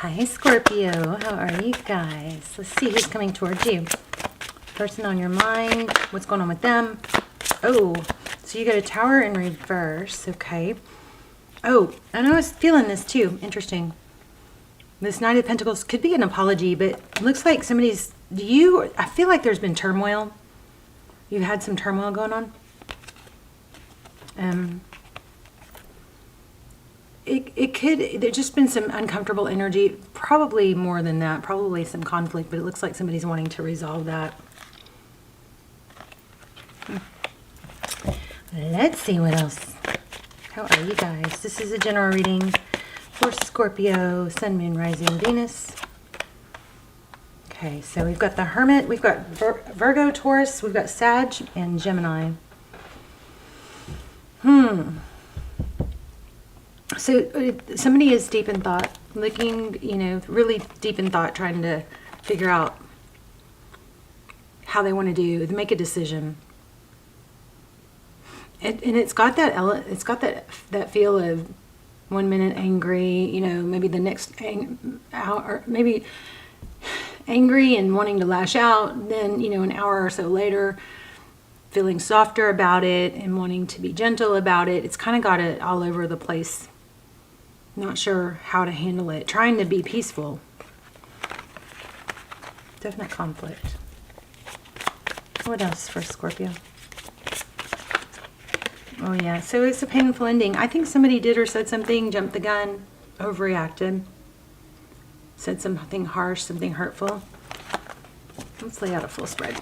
Hi Scorpio, how are you guys? Let's see who's coming towards you. Person on your mind, what's going on with them? Oh, so you got a Tower in reverse, okay. Oh, and I was feeling this too, interesting. This Knight of Pentacles could be an apology, but it looks like somebody's, I feel like there's been turmoil. You've had some turmoil going on. There's just been some uncomfortable energy, probably more than that, probably some conflict, but it looks like somebody's wanting to resolve that. Let's see what else. How are you guys? This is a general reading for Scorpio, Sun, Moon, Rising, Venus. Okay, so we've got the Hermit, we've got Virgo, Taurus, we've got Sag, and Gemini. So somebody is deep in thought, looking, really deep in thought, trying to figure out how they want to make a decision. And it's got that feel of 1 minute angry, maybe the next hour, maybe angry and wanting to lash out, then, an hour or so later, feeling softer about it and wanting to be gentle about it. It's kind of got it all over the place. Not sure how to handle it. Trying to be peaceful. Definite conflict. What else for Scorpio? Oh yeah, so it's a painful ending. I think somebody did or said something, jumped the gun, overreacted. Said something harsh, something hurtful. Let's lay out a full spread.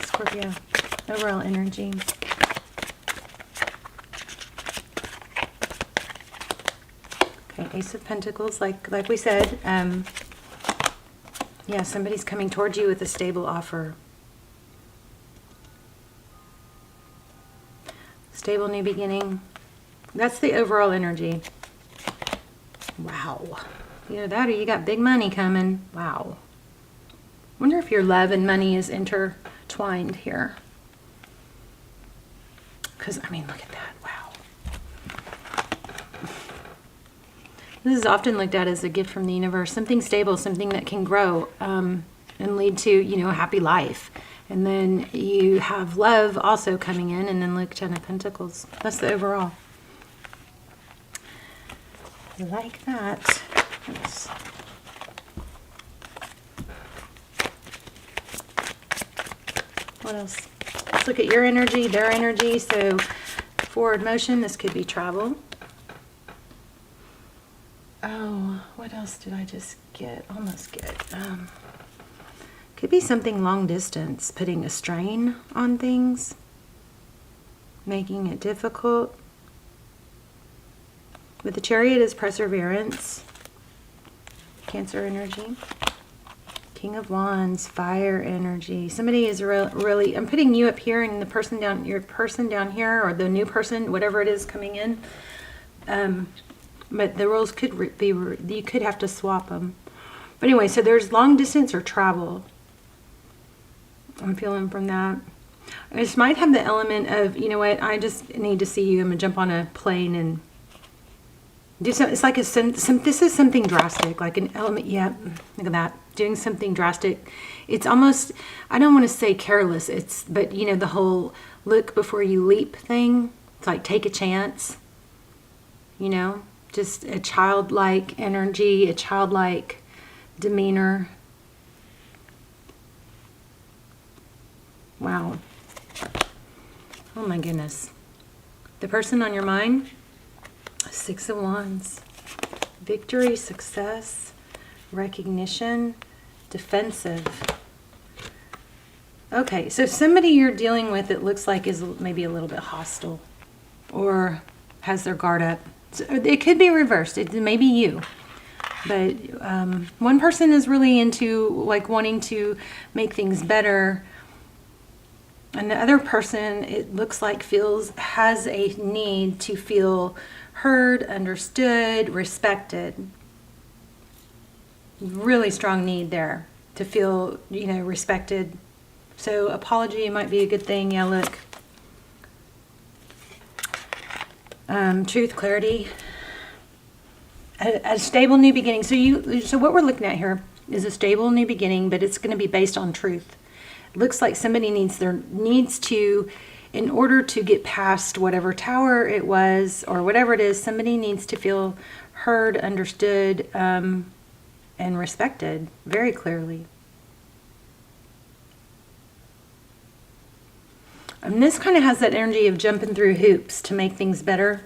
Scorpio, overall energy. Okay, Ace of Pentacles, like we said. Yeah, somebody's coming towards you with a stable offer. Stable new beginning. That's the overall energy. Wow. Either that or you got big money coming. Wow. Wonder if your love and money is intertwined here. Because, I mean, look at that. Wow. This is often looked at as a gift from the universe. Something stable, something that can grow and lead to, a happy life. And then you have love also coming in, and then look, Ten of Pentacles. That's the overall. Like that. Oops. What else? Let's look at your energy, their energy. So forward motion, this could be travel. Oh, what else did I just get? Almost get. Could be something long distance, putting a strain on things, making it difficult. With the Chariot is perseverance. Cancer energy. King of Wands, fire energy. Somebody is really, I'm putting you up here and the person down, your person down here, or the new person, whatever it is coming in. But the roles could be, you could have to swap them. But anyway, so there's long distance or travel. I'm feeling from that. This might have the element of, you know what, I just need to see you. I'm going to jump on a plane and do something. It's like this is something drastic, like an element. Yeah, look at that. Doing something drastic. It's almost, I don't want to say careless. But the whole look before you leap thing. It's like take a chance. Just a childlike energy, a childlike demeanor. Wow. Oh my goodness. The person on your mind, Six of Wands. Victory, success, recognition, defensive. Okay, so somebody you're dealing with, it looks like is maybe a little bit hostile or has their guard up. So it could be reversed. It may be you. But one person is really into like wanting to make things better. And the other person, it looks like has a need to feel heard, understood, respected. Really strong need there to feel, respected, So apology might be a good thing. Yeah, look. Truth, clarity, a stable new beginning. So what we're looking at here is a stable new beginning, but it's going to be based on truth. It looks like somebody needs to, in order to get past whatever tower it was or whatever it is, somebody needs to feel heard, understood, and respected very clearly. And this kind of has that energy of jumping through hoops to make things better.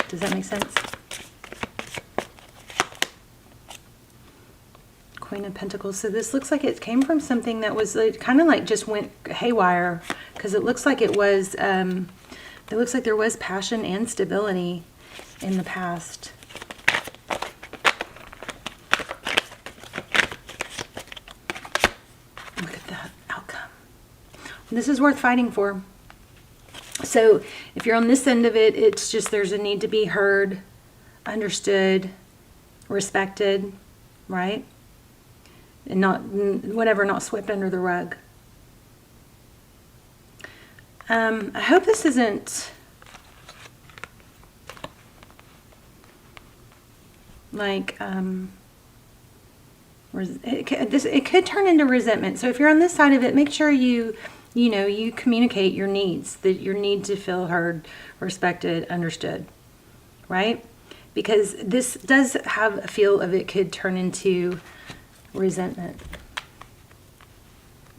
Does that make sense? Queen of Pentacles. So this looks like it came from something that was kind of like just went haywire, because it looks like it was, it looks like there was passion and stability in the past. Look at that outcome. This is worth fighting for. So if you're on this end of it, it's just there's a need to be heard, understood, respected, right? And not, whatever, not swept under the rug. I hope this isn't like, it could turn into resentment. So if you're on this side of it, make sure you communicate your needs, that your need to feel heard, respected, understood, right? Because this does have a feel of it could turn into resentment.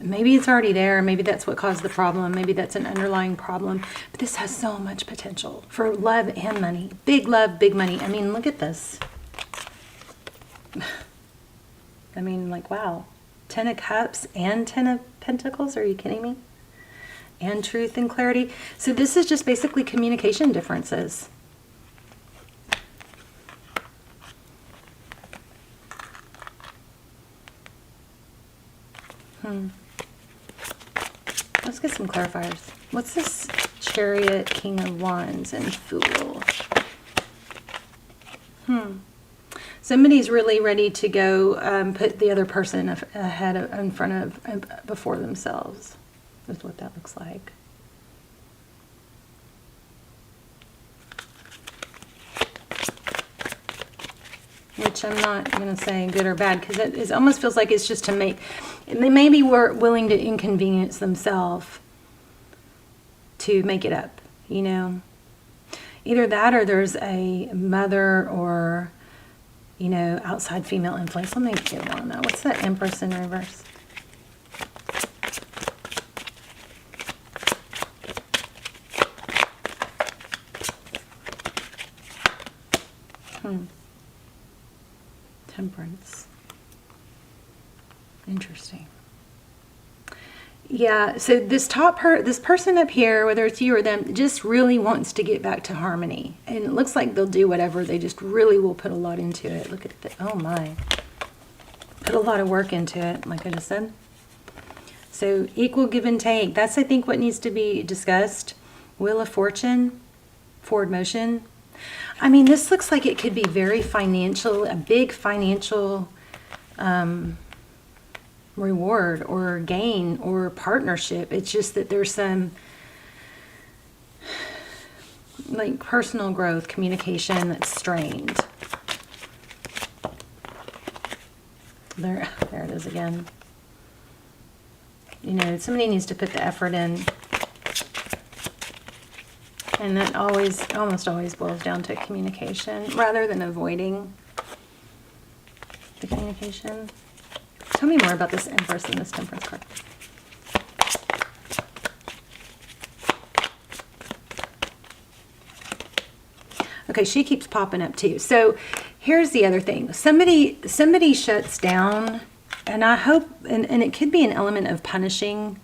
Maybe it's already there. Maybe that's what caused the problem. Maybe that's an underlying problem. But this has so much potential for love and money. Big love, big money. I mean, look at this. I mean, like, wow. 10 of Cups and 10 of Pentacles. Are you kidding me? And truth and clarity. So this is just basically communication differences. Let's get some clarifiers. What's this? Chariot, King of Wands, and Fool. Somebody's really ready to go put the other person ahead of, in front of, before themselves. That's what that looks like. Which I'm not going to say good or bad, because it almost feels like it's just to make, they maybe were willing to inconvenience themselves to make it up, you know. Either that or there's a mother or, you know, outside female influence. Let me get one on that. What's that Empress in reverse? Temperance. Interesting. Yeah, so this this person up here, whether it's you or them, just really wants to get back to harmony. And it looks like they'll do whatever. They just really will put a lot into it. Look at the, oh my. Put a lot of work into it, like I just said. So equal give and take. That's, I think, what needs to be discussed. Wheel of Fortune, forward motion. I mean, this looks like it could be very financial, a big financial reward or gain or partnership. It's just that there's some like personal growth, communication that's strained. There it is again. You know, somebody needs to put the effort in. And that almost always boils down to communication rather than avoiding the communication. Tell me more about this Empress and this Temperance card. Okay, she keeps popping up too. So here's the other thing. Somebody shuts down, and I hope, and it could be an element of punishing,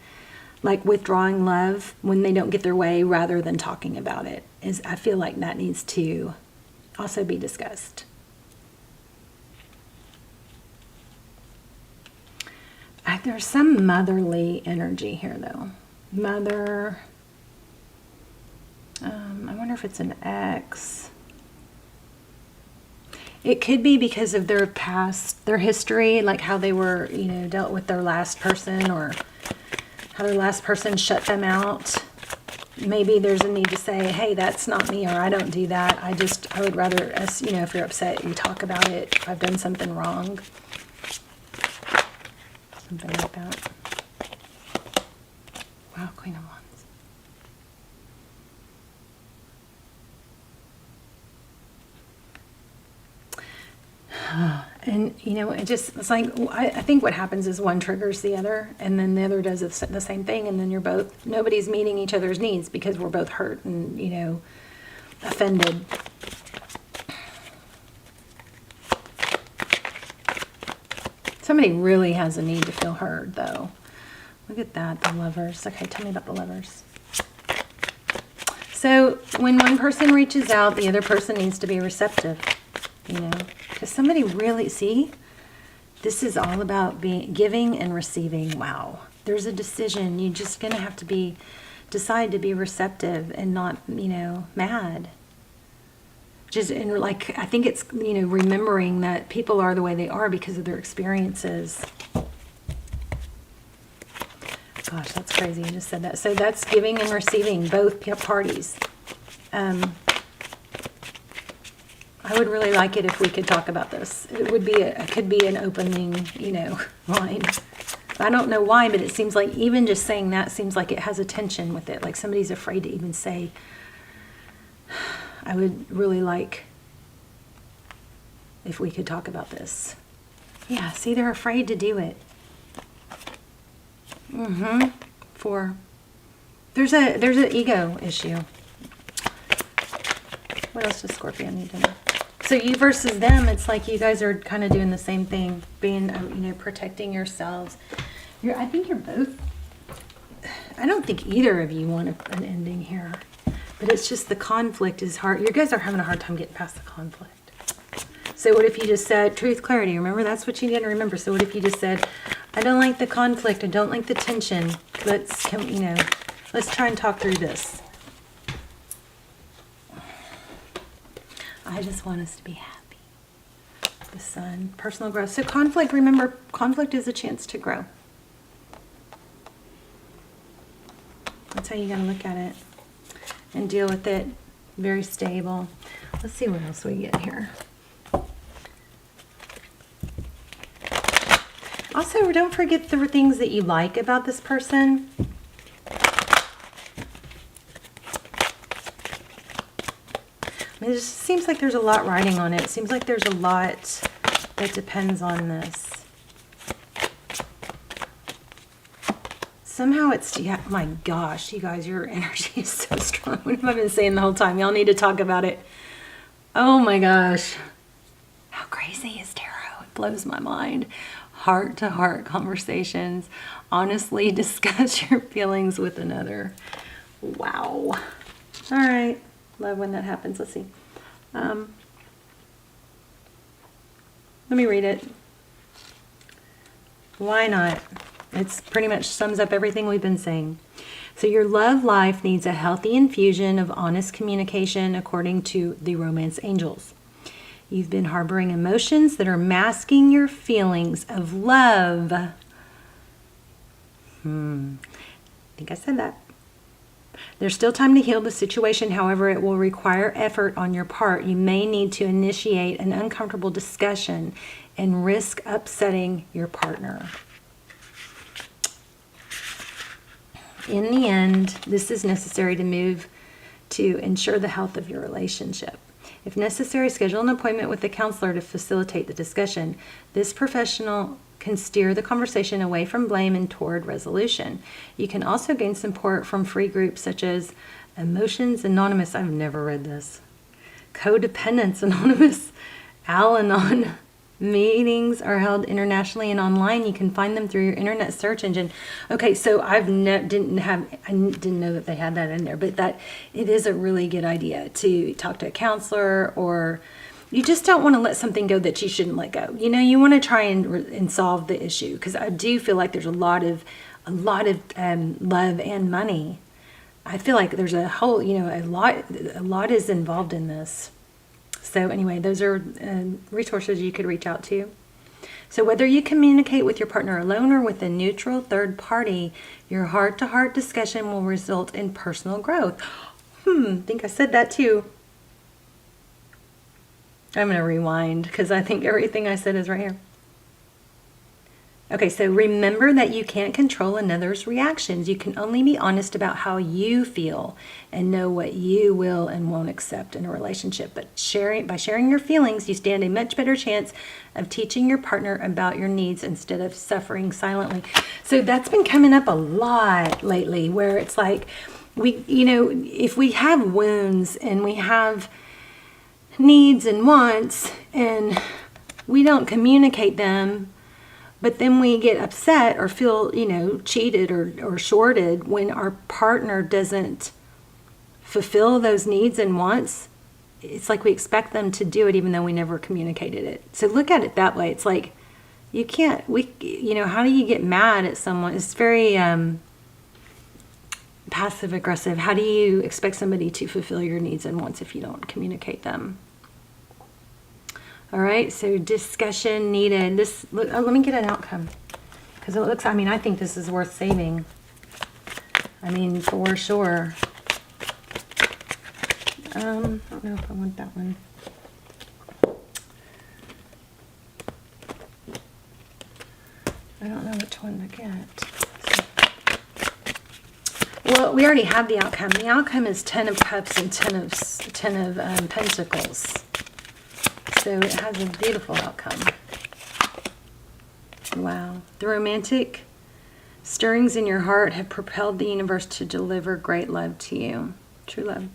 like withdrawing love when they don't get their way rather than talking about it. I feel like that needs to also be discussed. There's some motherly energy here though. Mother. I wonder if it's an ex. It could be because of their past, their history, like how they were, you know, dealt with their last person, or how the last person shut them out. Maybe there's a need to say, hey, that's not me, or I don't do that. I would rather, you know, if you're upset, you talk about it. If I've done something wrong. Something like that. Wow, Queen of Wands. And, you know, it's like, I think what happens is one triggers the other, and then the other does the same thing, and then nobody's meeting each other's needs because we're both hurt and, you know, offended. Somebody really has a need to feel heard, though. Look at that, the Lovers. Okay, tell me about the Lovers. So when one person reaches out, the other person needs to be receptive, you know, because somebody really, see, this is all about giving and receiving. Wow. There's a decision. You're just going to have to decide to be receptive and not, you know, mad. And like, I think it's, you know, remembering that people are the way they are because of their experiences. Gosh, that's crazy. I just said that. So that's giving and receiving, both parties. I would really like it if we could talk about this. It would be could be an opening, you know, line. I don't know why, but it seems like even just saying that seems like it has a tension with it. Like somebody's afraid to even say, I would really like if we could talk about this. Yeah, see, they're afraid to do it. There's an ego issue. What else does Scorpio need to know? So you versus them, it's like you guys are kind of doing the same thing, being, you know, protecting yourselves. I think you're both. I don't think either of you want an ending here, but it's just the conflict is hard. You guys are having a hard time getting past the conflict. So what if you just said truth, clarity? Remember, that's what you need to remember. So what if you just said, I don't like the conflict. I don't like the tension. Let's try and talk through this. I just want us to be happy. The Sun, personal growth. So conflict, remember, conflict is a chance to grow. That's how you got to look at it and deal with it. Very stable. Let's see what else we get here. Also, don't forget the things that you like about this person. It just seems like there's a lot riding on it. It seems like there's a lot that depends on this. Somehow it's, yeah, my gosh, you guys, your energy is so strong. What have I been saying the whole time? Y'all need to talk about it. Oh my gosh. How crazy is tarot? It blows my mind. Heart-to-heart conversations. Honestly discuss your feelings with another. Wow. All right. Love when that happens. Let's see. Let me read it. Why not? It's pretty much sums up everything we've been saying. So your love life needs a healthy infusion of honest communication according to the romance angels. You've been harboring emotions that are masking your feelings of love. I think I said that. There's still time to heal the situation. However, it will require effort on your part. You may need to initiate an uncomfortable discussion and risk upsetting your partner. In the end, this is necessary to move to ensure the health of your relationship. If necessary, schedule an appointment with a counselor to facilitate the discussion. This professional can steer the conversation away from blame and toward resolution. You can also gain support from free groups such as Emotions Anonymous. I've never read this. Codependence Anonymous. Al-Anon. Meetings are held internationally and online. You can find them through your internet search engine. Okay, so I didn't know that they had that in there, but that it is a really good idea to talk to a counselor, or you just don't want to let something go that you shouldn't let go. You know, you want to try and solve the issue, because I do feel like there's a lot of love and money. I feel like there's a whole, you know, a lot is involved in this. So anyway, those are resources you could reach out to. So whether you communicate with your partner alone or with a neutral third party, your heart-to-heart discussion will result in personal growth. I think I said that too. I'm going to rewind because I think everything I said is right here. Okay, so remember that you can't control another's reactions. You can only be honest about how you feel and know what you will and won't accept in a relationship. But by sharing your feelings, you stand a much better chance of teaching your partner about your needs instead of suffering silently. So that's been coming up a lot lately, where it's like if we have wounds and we have needs and wants and we don't communicate them, but then we get upset or feel, cheated or shorted when our partner doesn't fulfill those needs and wants. It's like we expect them to do it even though we never communicated it. So look at it that way. It's like how do you get mad at someone? It's very passive aggressive. How do you expect somebody to fulfill your needs and wants if you don't communicate them? All right, so discussion needed. Let me get an outcome, because it looks, I think this is worth saving. For sure. I don't know if I want that one. I don't know which one to get. Well, we already have the outcome. The outcome is 10 of Cups and 10 of Pentacles. So it has a beautiful outcome. Wow. The romantic stirrings in your heart have propelled the universe to deliver great love to you. True love.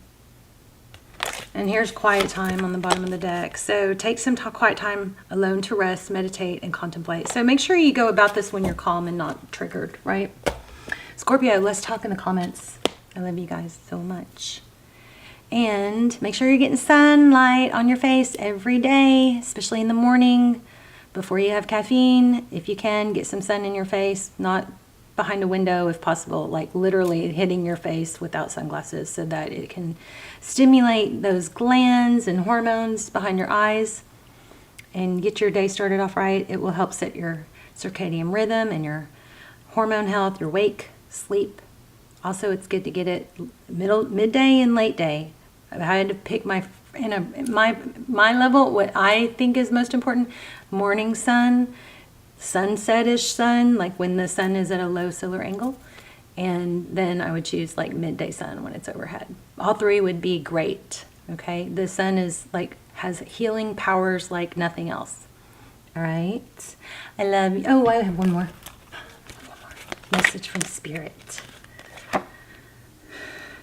And here's quiet time on the bottom of the deck. So take some quiet time alone to rest, meditate, and contemplate. So make sure you go about this when you're calm and not triggered, right? Scorpio, let's talk in the comments. I love you guys so much. And make sure you're getting sunlight on your face every day, especially in the morning before you have caffeine. If you can, get some sun in your face, not behind a window if possible, like literally hitting your face without sunglasses so that it can stimulate those glands and hormones behind your eyes and get your day started off right. It will help set your circadian rhythm and your hormone health, your wake, sleep. Also, it's good to get it midday and late day. I had to pick my level, what I think is most important: morning sun, sunset-ish sun, like when the sun is at a low solar angle, and then I would choose like midday sun when it's overhead. All three would be great. Okay, the sun has healing powers like nothing else. All right, I love you. Oh, I have one more message from Spirit.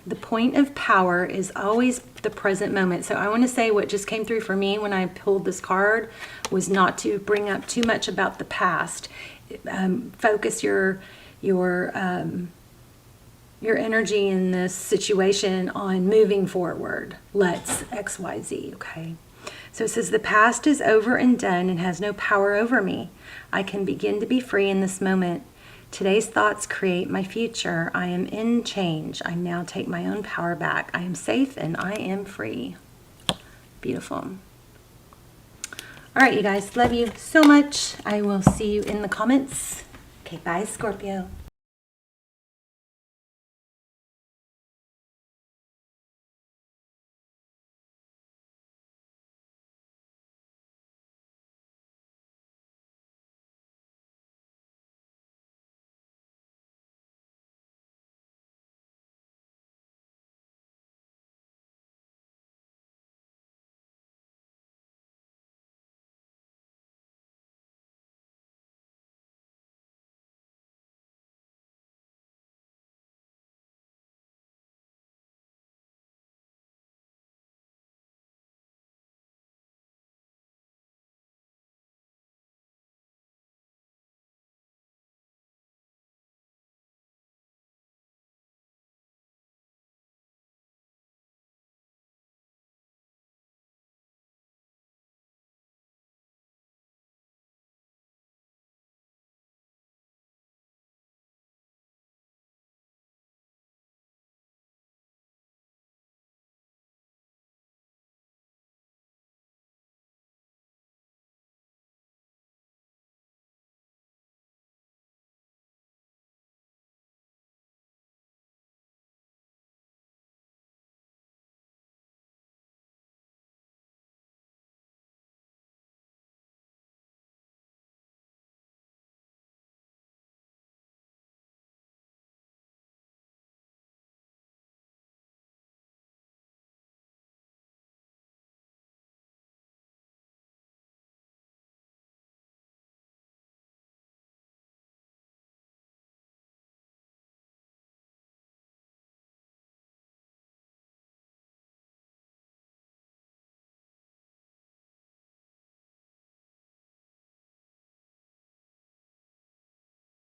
The point of power is always the present moment. So I want to say what just came through for me when I pulled this card was not to bring up too much about the past. Focus your energy in this situation on moving forward. Let's XYZ, okay? So it says, the past is over and done and has no power over me. I can begin to be free in this moment. Today's thoughts create my future. I am in change. I now take my own power back. I am safe and I am free. Beautiful. All right, you guys. Love you so much. I will see you in the comments. Okay, bye, Scorpio.